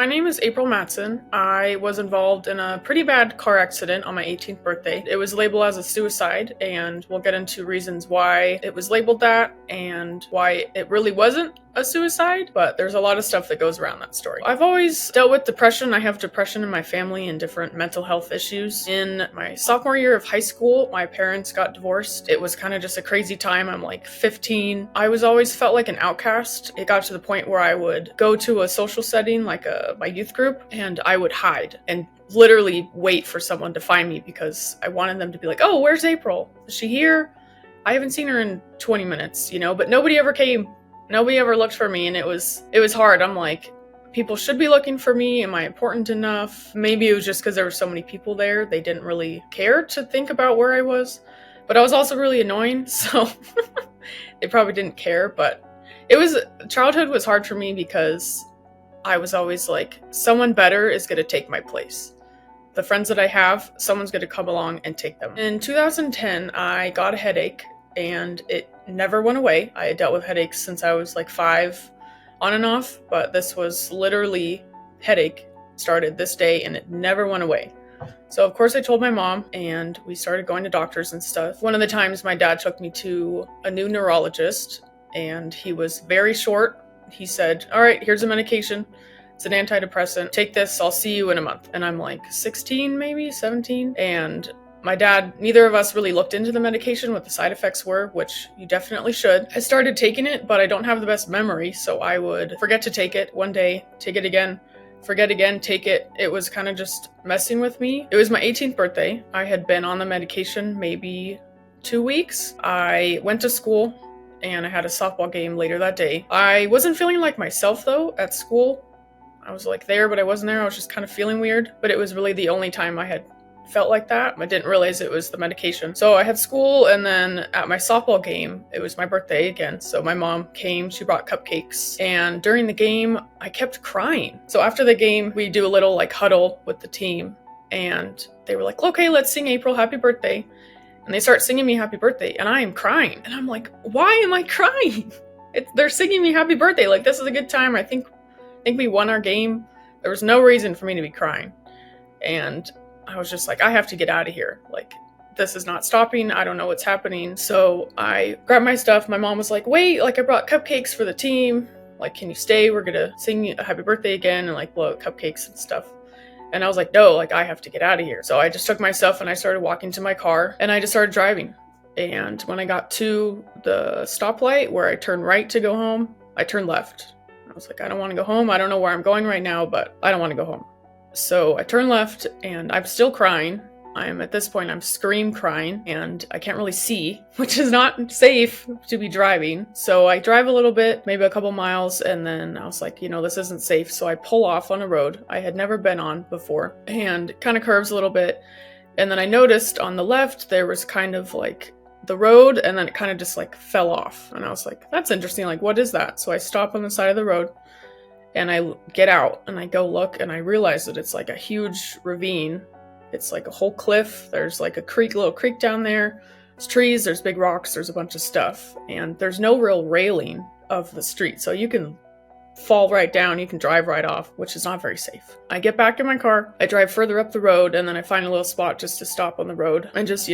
My name is April Mattson. I was involved in a pretty bad car accident on my 18th birthday. It was labeled as a suicide, and we'll get into reasons why it was labeled that and why it really wasn't a suicide, but there's a lot of stuff that goes around that story. I've always dealt with depression. I have depression in my family and different mental health issues. In my sophomore year of high school, my parents got divorced. It was kind of just a crazy time. I'm like 15. I was always felt like an outcast. It got to the point where I would go to a social setting like my youth group, and I would hide and literally wait for someone to find me because I wanted them to be like, oh, where's April? Is she here? I haven't seen her in 20 minutes, but nobody ever came. Nobody ever looked for me, and it was hard. I'm like, people should be looking for me. Am I important enough? Maybe it was just because there were so many people there. They didn't really care to think about where I was. But I was also really annoying, so they probably didn't care. But childhood was hard for me because I was always like, someone better is going to take my place. The friends that I have, someone's going to come along and take them. In 2010, I got a headache, and it never went away. I had dealt with headaches since I was like 5 on and off, but this was literally headache started this day and it never went away. So of course I told my mom, and we started going to doctors and stuff. One of the times my dad took me to a new neurologist, and he was very short. He said, all right, here's a medication. It's an antidepressant. Take this. I'll see you in a month. And I'm like 16, maybe 17. And my dad, neither of us really looked into the medication, what the side effects were, which you definitely should. I started taking it, but I don't have the best memory, so I would forget to take it one day, take it again, forget again, take it. It was kind of just messing with me. It was my 18th birthday. I had been on the medication maybe 2 weeks. I went to school, and I had a softball game later that day. I wasn't feeling like myself, though, at school. I was like there, but I wasn't there. I was just kind of feeling weird, but it was really the only time I had felt like that. I didn't realize it was the medication. So I had school, and then at my softball game, it was my birthday again. So my mom came, she brought cupcakes, and during the game, I kept crying. So after the game, we do a little huddle with the team, and they were like, okay, let's sing April happy birthday. And they start singing me happy birthday, and I am crying. And I'm like, why am I crying? They're singing me happy birthday. Like, this is a good time. I think we won our game. There was no reason for me to be crying. And I was just like, I have to get out of here. Like, this is not stopping. I don't know what's happening. So I grabbed my stuff. My mom was like, wait, I brought cupcakes for the team. Can you stay? We're going to sing a happy birthday again and blow out cupcakes and stuff. And I was like, no, I have to get out of here. So I just took my stuff and I started walking to my car, and I just started driving. And when I got to the stoplight where I turned right to go home, I turned left. I was like, I don't want to go home. I don't know where I'm going right now, but I don't want to go home. So I turned left, and I'm still crying. At this point, I'm scream crying, and I can't really see, which is not safe to be driving. So I drive a little bit, maybe a couple miles, and then I was like, this isn't safe. So I pull off on a road I had never been on before, and it kind of curves a little bit. And then I noticed on the left, there was kind of the road, and then it kind of just fell off. And I was like, that's interesting. What is that? So I stop on the side of the road, and I get out, and I go look, and I realize that it's a huge ravine. It's a whole cliff. There's a little creek down there. There's trees, there's big rocks, there's a bunch of stuff. And there's no real railing of the street. So you can fall right down, you can drive right off, which is not very safe. I get back in my car, I drive further up the road, and then I find a little spot just to stop on the road and just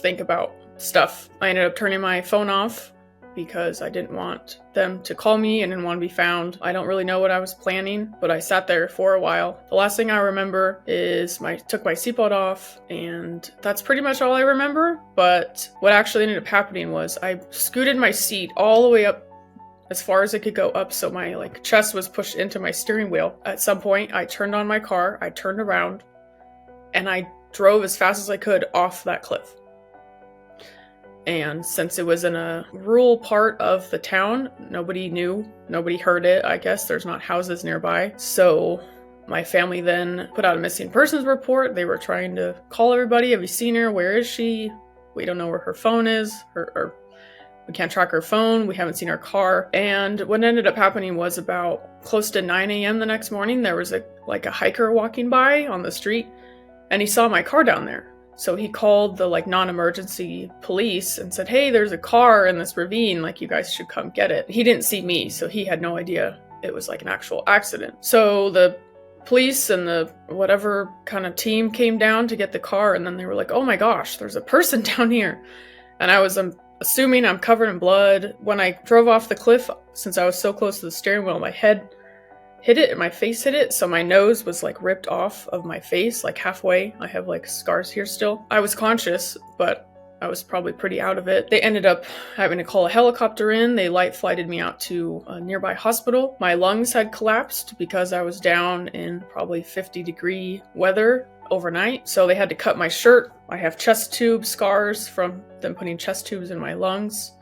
think about stuff. I ended up turning my phone off because I didn't want them to call me and didn't want to be found. I don't really know what I was planning, but I sat there for a while. The last thing I remember is took my seatbelt off, and that's pretty much all I remember. But what actually ended up happening was I scooted my seat all the way up as far as it could go up, so my chest was pushed into my steering wheel. At some point, I turned on my car, I turned around, and I drove as fast as I could off that cliff. And since it was in a rural part of the town, nobody knew, nobody heard it. I guess there's not houses nearby. So my family then put out a missing persons report. They were trying to call everybody. Have you seen her? Where is she? We don't know where her phone is. We can't track her phone. We haven't seen her car. And what ended up happening was about close to 9 a.m. the next morning, there was a hiker walking by on the street, and he saw my car down there. So he called the non-emergency police and said, hey, there's a car in this ravine, you guys should come get it. He didn't see me, so he had no idea it was an actual accident. So the police and the whatever kind of team came down to get the car, and then they were like, oh my gosh, there's a person down here. And I was assuming I'm covered in blood. When I drove off the cliff, since I was so close to the steering wheel, my head hit it and my face hit it, so my nose was like ripped off of my face, like halfway. I have like scars here still. I was conscious, but I was probably pretty out of it. They ended up having to call a helicopter in. They light flighted me out to a nearby hospital. My lungs had collapsed because I was down in probably 50-degree weather overnight. So they had to cut my shirt. I have chest tube scars from them putting chest tubes in my lungs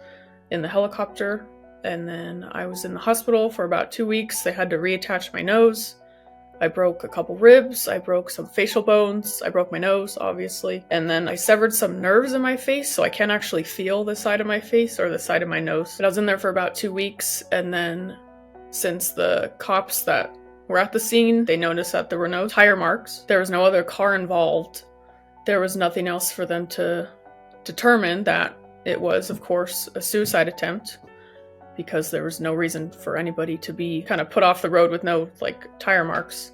in the helicopter. And then I was in the hospital for about 2 weeks. They had to reattach my nose. I broke a couple ribs, I broke some facial bones, I broke my nose, obviously, and then I severed some nerves in my face, so I can't actually feel the side of my face or the side of my nose. But I was in there for about 2 weeks, and then since the cops that were at the scene, they noticed that there were no tire marks, there was no other car involved, there was nothing else for them to determine that it was, of course, a suicide attempt, because there was no reason for anybody to be kind of put off the road with no, like, tire marks.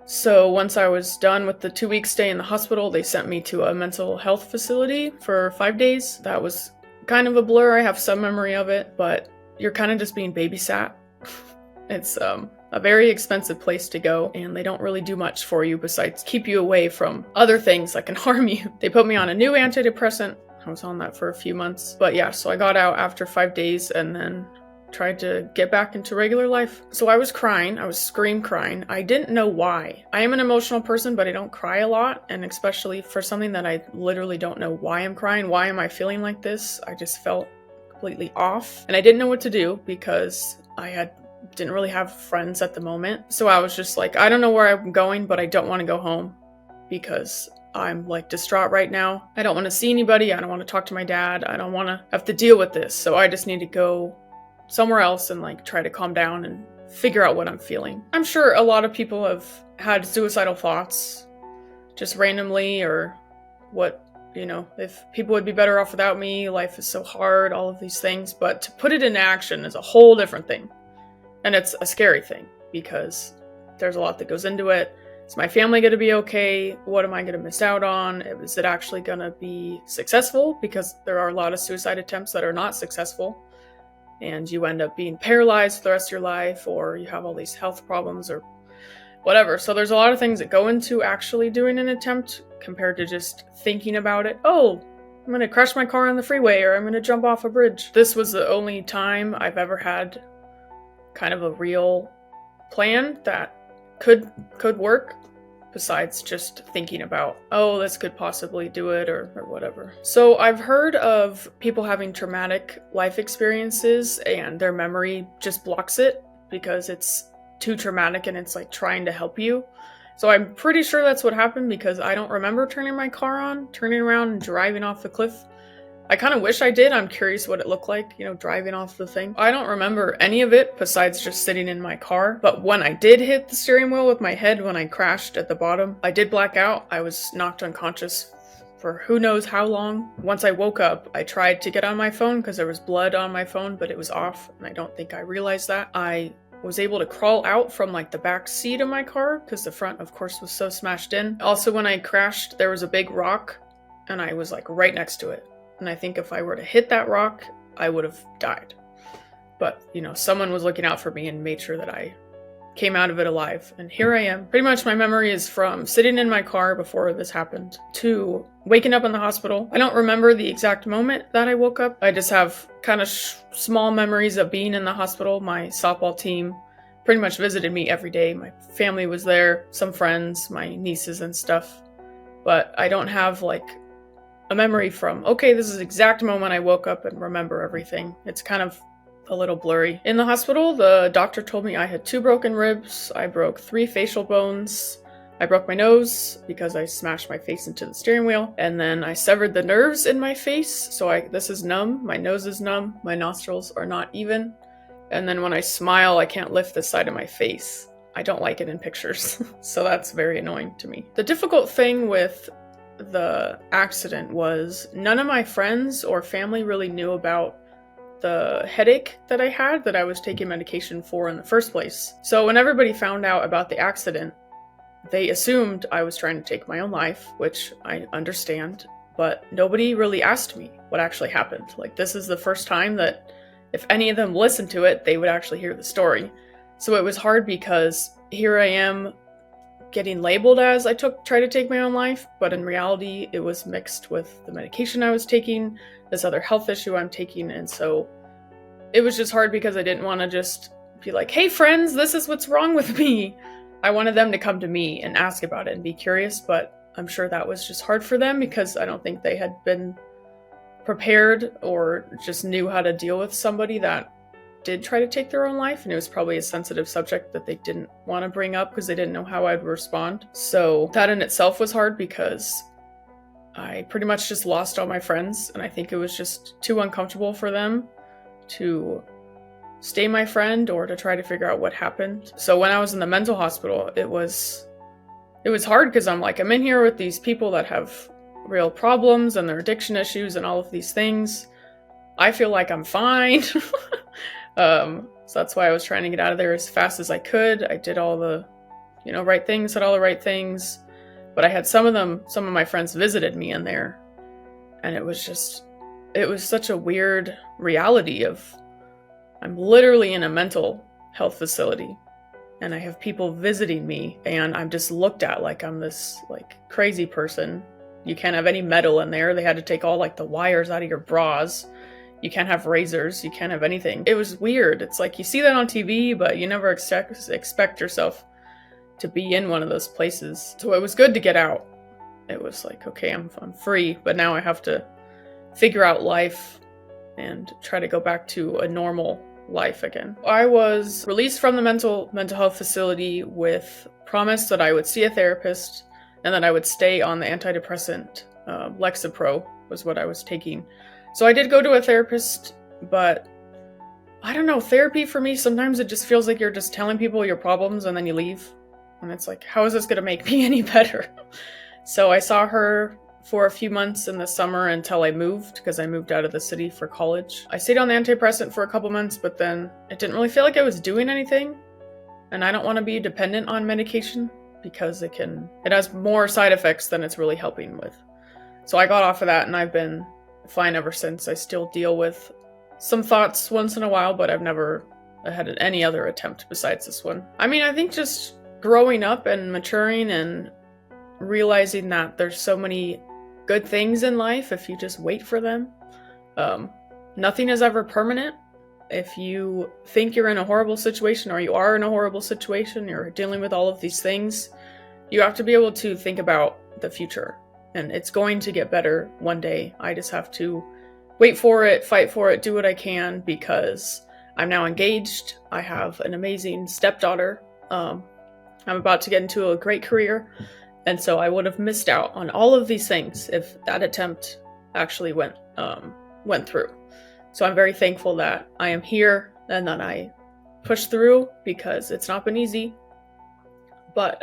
So once I was done with the 2-week stay in the hospital, they sent me to a mental health facility for 5 days. That was kind of a blur. I have some memory of it, but you're kind of just being babysat. It's a very expensive place to go, and they don't really do much for you besides keep you away from other things that can harm you. They put me on a new antidepressant. I was on that for a few months. But yeah, so I got out after 5 days and then tried to get back into regular life. So I was crying. I was scream crying. I didn't know why. I am an emotional person, but I don't cry a lot. And especially for something that I literally don't know why I'm crying. Why am I feeling like this? I just felt completely off. And I didn't know what to do because I didn't really have friends at the moment. So I was just like, I don't know where I'm going, but I don't want to go home because I'm like distraught right now. I don't want to see anybody. I don't want to talk to my dad. I don't want to have to deal with this. So I just need to go somewhere else and like try to calm down and figure out what I'm feeling. I'm sure a lot of people have had suicidal thoughts just randomly, or what, if people would be better off without me, life is so hard, all of these things. But to put it into action is a whole different thing. And it's a scary thing because there's a lot that goes into it. Is my family going to be okay? What am I going to miss out on? Is it actually going to be successful? Because there are a lot of suicide attempts that are not successful. And you end up being paralyzed for the rest of your life, or you have all these health problems or whatever. So there's a lot of things that go into actually doing an attempt compared to just thinking about it. Oh, I'm going to crash my car on the freeway, or I'm going to jump off a bridge. This was the only time I've ever had kind of a real plan that could work, besides just thinking about, oh, this could possibly do it, or whatever. So I've heard of people having traumatic life experiences and their memory just blocks it because it's too traumatic and it's like trying to help you. So I'm pretty sure that's what happened because I don't remember turning my car on, turning around and driving off the cliff. I kind of wish I did. I'm curious what it looked like, driving off the thing. I don't remember any of it besides just sitting in my car. But when I did hit the steering wheel with my head when I crashed at the bottom, I did black out. I was knocked unconscious for who knows how long. Once I woke up, I tried to get on my phone because there was blood on my phone, but it was off. And I don't think I realized that. I was able to crawl out from like the back seat of my car because the front, of course, was so smashed in. Also, when I crashed, there was a big rock and I was like right next to it. And I think if I were to hit that rock, I would have died. But, someone was looking out for me and made sure that I came out of it alive. And here I am. Pretty much my memory is from sitting in my car before this happened to waking up in the hospital. I don't remember the exact moment that I woke up. I just have kind of small memories of being in the hospital. My softball team pretty much visited me every day. My family was there, some friends, my nieces and stuff. But I don't have like a memory from, okay, this is the exact moment I woke up and remember everything. It's kind of a little blurry. In the hospital, the doctor told me I had 2 broken ribs, I broke 3 facial bones, I broke my nose because I smashed my face into the steering wheel, and then I severed the nerves in my face, so this is numb, my nose is numb, my nostrils are not even, and then when I smile, I can't lift the side of my face. I don't like it in pictures, so that's very annoying to me. The difficult thing with the accident was none of my friends or family really knew about the headache that I had that I was taking medication for in the first place. So when everybody found out about the accident, they assumed I was trying to take my own life, which I understand, but nobody really asked me what actually happened. Like, this is the first time that if any of them listened to it, they would actually hear the story. So it was hard because here I am getting labeled as I tried to take my own life, but in reality, it was mixed with the medication I was taking, this other health issue I'm taking, and so it was just hard because I didn't want to just be like, hey friends, this is what's wrong with me. I wanted them to come to me and ask about it and be curious, but I'm sure that was just hard for them because I don't think they had been prepared or just knew how to deal with somebody that did try to take their own life, and it was probably a sensitive subject that they didn't want to bring up because they didn't know how I'd respond. So that in itself was hard because I pretty much just lost all my friends, and I think it was just too uncomfortable for them to stay my friend or to try to figure out what happened. So when I was in the mental hospital, it was hard because I'm in here with these people that have real problems and their addiction issues and all of these things. I feel like I'm fine. So that's why I was trying to get out of there as fast as I could. I did all the, right things, said all the right things, but I had some of my friends visited me in there, and it was such a weird reality of, I'm literally in a mental health facility, and I have people visiting me, and I'm just looked at like I'm this crazy person. You can't have any metal in there. They had to take all the wires out of your bras. You can't have razors. You can't have anything. It was weird. It's like you see that on TV, but you never expect yourself to be in one of those places. So it was good to get out. It was like, okay, I'm free, but now I have to figure out life and try to go back to a normal life again. I was released from the mental health facility with promise that I would see a therapist and that I would stay on the antidepressant. Lexapro was what I was taking. So I did go to a therapist, but I don't know, therapy for me, sometimes it just feels like you're just telling people your problems and then you leave. And it's like, how is this going to make me any better? So I saw her for a few months in the summer until I moved, because I moved out of the city for college. I stayed on the antidepressant for a couple months, but then it didn't really feel like I was doing anything. And I don't want to be dependent on medication because it has more side effects than it's really helping with. So I got off of that and I've been fine ever since. I still deal with some thoughts once in a while, but I've never had any other attempt besides this one. I mean, I think just growing up and maturing and realizing that there's so many good things in life if you just wait for them. Nothing is ever permanent. If you think you're in a horrible situation or you are in a horrible situation, you're dealing with all of these things, you have to be able to think about the future. And it's going to get better one day. I just have to wait for it, fight for it, do what I can, because I'm now engaged. I have an amazing stepdaughter. I'm about to get into a great career. And so I would have missed out on all of these things if that attempt actually went through. So I'm very thankful that I am here and that I pushed through, because it's not been easy, but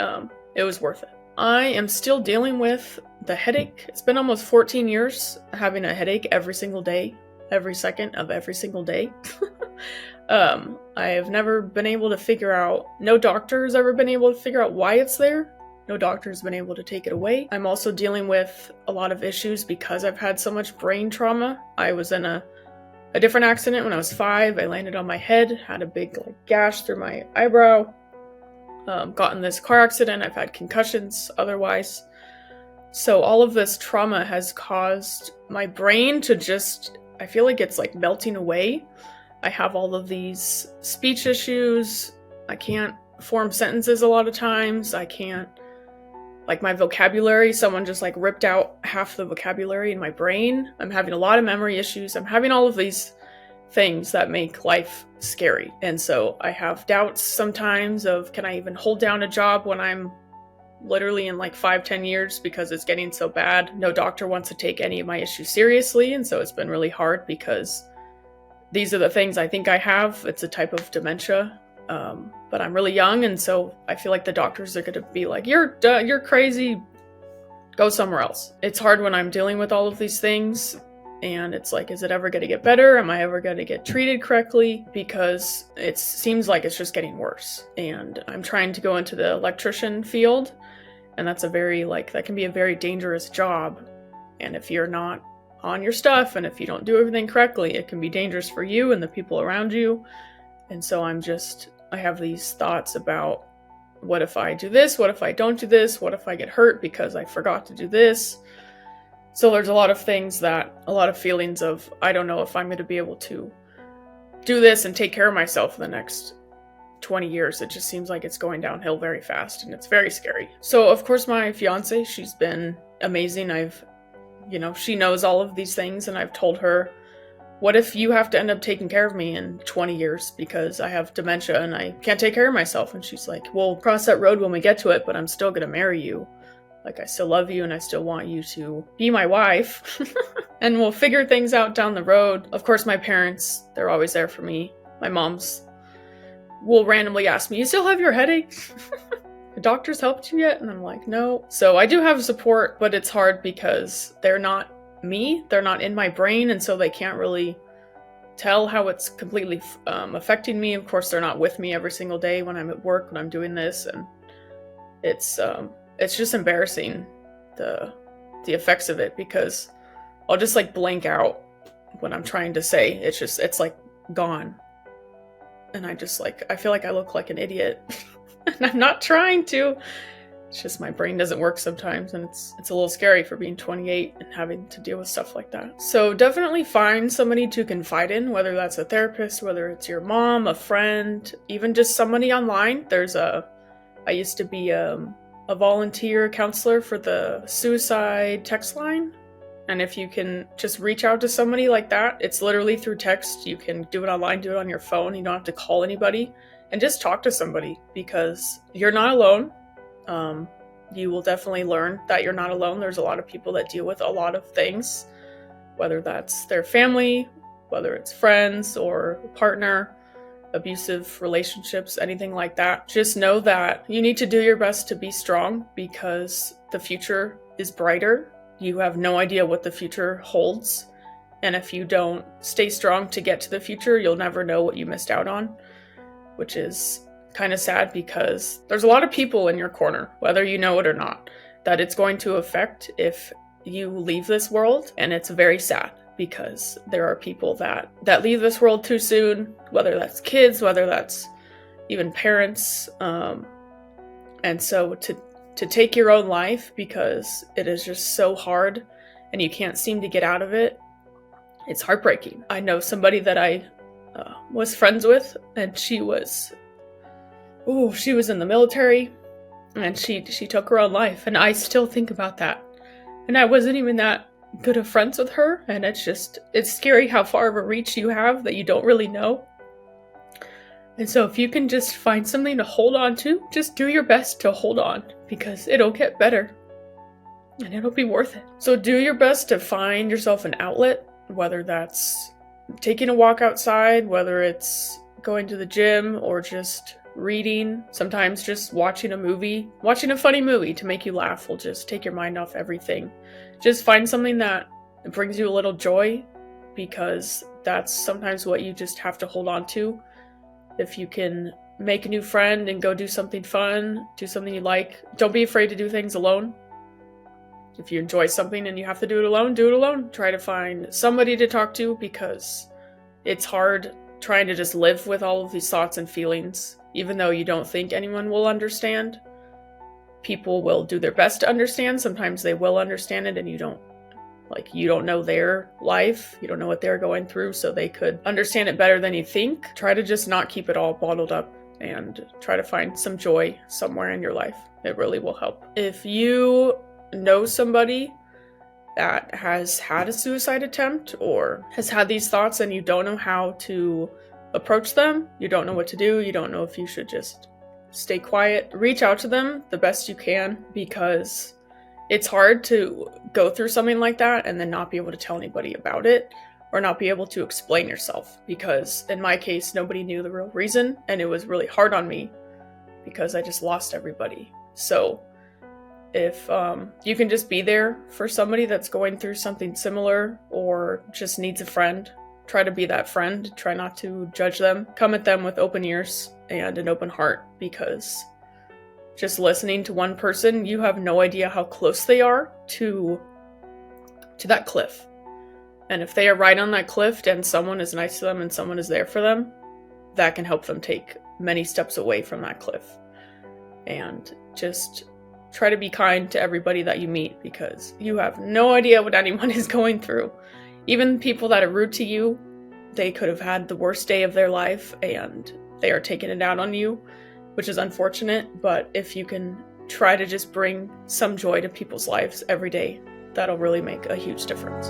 it was worth it. I am still dealing with the headache. It's been almost 14 years having a headache every single day, every second of every single day. I have never been able to figure out, no doctor has ever been able to figure out why it's there. No doctor has been able to take it away. I'm also dealing with a lot of issues because I've had so much brain trauma. I was in a different accident when I was 5. I landed on my head, had a big gash through my eyebrow. Got in this car accident. I've had concussions otherwise. So all of this trauma has caused my brain to just, I feel like it's melting away. I have all of these speech issues. I can't form sentences a lot of times. I can't, my vocabulary, someone just ripped out half the vocabulary in my brain. I'm having a lot of memory issues. I'm having all of these things that make life scary. And so I have doubts sometimes of, can I even hold down a job when I'm literally in 5-10 years, because it's getting so bad. No doctor wants to take any of my issues seriously. And so it's been really hard because these are the things I think I have. It's a type of dementia. But I'm really young. And so I feel like the doctors are going to be like, you're crazy. Go somewhere else. It's hard when I'm dealing with all of these things And it's like, is it ever going to get better? Am I ever going to get treated correctly? Because it seems like it's just getting worse. And I'm trying to go into the electrician field, and that's that can be a very dangerous job. And if you're not on your stuff, and if you don't do everything correctly, it can be dangerous for you and the people around you. And so I have these thoughts about, what if I do this? What if I don't do this? What if I get hurt because I forgot to do this? So there's a lot of feelings of, I don't know if I'm going to be able to do this and take care of myself for the next 20 years. It just seems like it's going downhill very fast, and it's very scary. So of course my fiance, she's been amazing. She knows all of these things, and I've told her, what if you have to end up taking care of me in 20 years because I have dementia and I can't take care of myself? And she's like, we'll cross that road when we get to it, but I'm still going to marry you. Like, I still love you and I still want you to be my wife. And we'll figure things out down the road. Of course, my parents, they're always there for me. My mom's will randomly ask me, you still have your headache? The doctors helped you yet? And I'm like, no. So I do have support, but it's hard because they're not me. They're not in my brain, and so they can't really tell how it's completely affecting me. Of course, they're not with me every single day when I'm at work, when I'm doing this, and it's just embarrassing, the effects of it, because I'll just like blank out when I'm trying to say. It's like gone. And I feel like I look like an idiot. And I'm not trying to. It's just my brain doesn't work sometimes, and it's a little scary for being 28 and having to deal with stuff like that. So definitely find somebody to confide in, whether that's a therapist, whether it's your mom, a friend, even just somebody online. I used to be a volunteer counselor for the suicide text line. And if you can just reach out to somebody like that, it's literally through text. You can do it online, do it on your phone. You don't have to call anybody, and just talk to somebody, because you're not alone. You will definitely learn that you're not alone. There's a lot of people that deal with a lot of things, whether that's their family, whether it's friends or a partner, abusive relationships, anything like that. Just know that you need to do your best to be strong, because the future is brighter. You have no idea what the future holds. And if you don't stay strong to get to the future, you'll never know what you missed out on, which is kind of sad, because there's a lot of people in your corner, whether you know it or not, that it's going to affect if you leave this world. And it's very sad, because there are people that leave this world too soon, whether that's kids, whether that's even parents. And so to take your own life because it is just so hard and you can't seem to get out of it, it's heartbreaking. I know somebody that I was friends with, and she was in the military, and she took her own life, and I still think about that. And I wasn't even that good of friends with her, and it's scary how far of a reach you have that you don't really know. And so if you can just find something to hold on to, just do your best to hold on, because it'll get better and it'll be worth it. So do your best to find yourself an outlet, whether that's taking a walk outside, whether it's going to the gym, or just reading. Sometimes just watching a funny movie to make you laugh will just take your mind off everything. Just find something that brings you a little joy, because that's sometimes what you just have to hold on to. If you can make a new friend and go do something fun, do something you like, don't be afraid to do things alone. If you enjoy something and you have to do it alone, do it alone. Try to find somebody to talk to, because it's hard trying to just live with all of these thoughts and feelings. Even though you don't think anyone will understand, people will do their best to understand. Sometimes they will understand it, and you don't know their life. You don't know what they're going through, so they could understand it better than you think. Try to just not keep it all bottled up, and try to find some joy somewhere in your life. It really will help. If you know somebody that has had a suicide attempt or has had these thoughts and you don't know how to approach them, you don't know what to do, you don't know if you should just stay quiet, reach out to them the best you can, because it's hard to go through something like that and then not be able to tell anybody about it, or not be able to explain yourself, because in my case, nobody knew the real reason, and it was really hard on me because I just lost everybody. So If you can just be there for somebody that's going through something similar or just needs a friend, try to be that friend. Try not to judge them. Come at them with open ears and an open heart, because just listening to one person, you have no idea how close they are to that cliff. And if they are right on that cliff and someone is nice to them and someone is there for them, that can help them take many steps away from that cliff. And just try to be kind to everybody that you meet, because you have no idea what anyone is going through. Even people that are rude to you, they could have had the worst day of their life and they are taking it out on you, which is unfortunate. But if you can try to just bring some joy to people's lives every day, that'll really make a huge difference.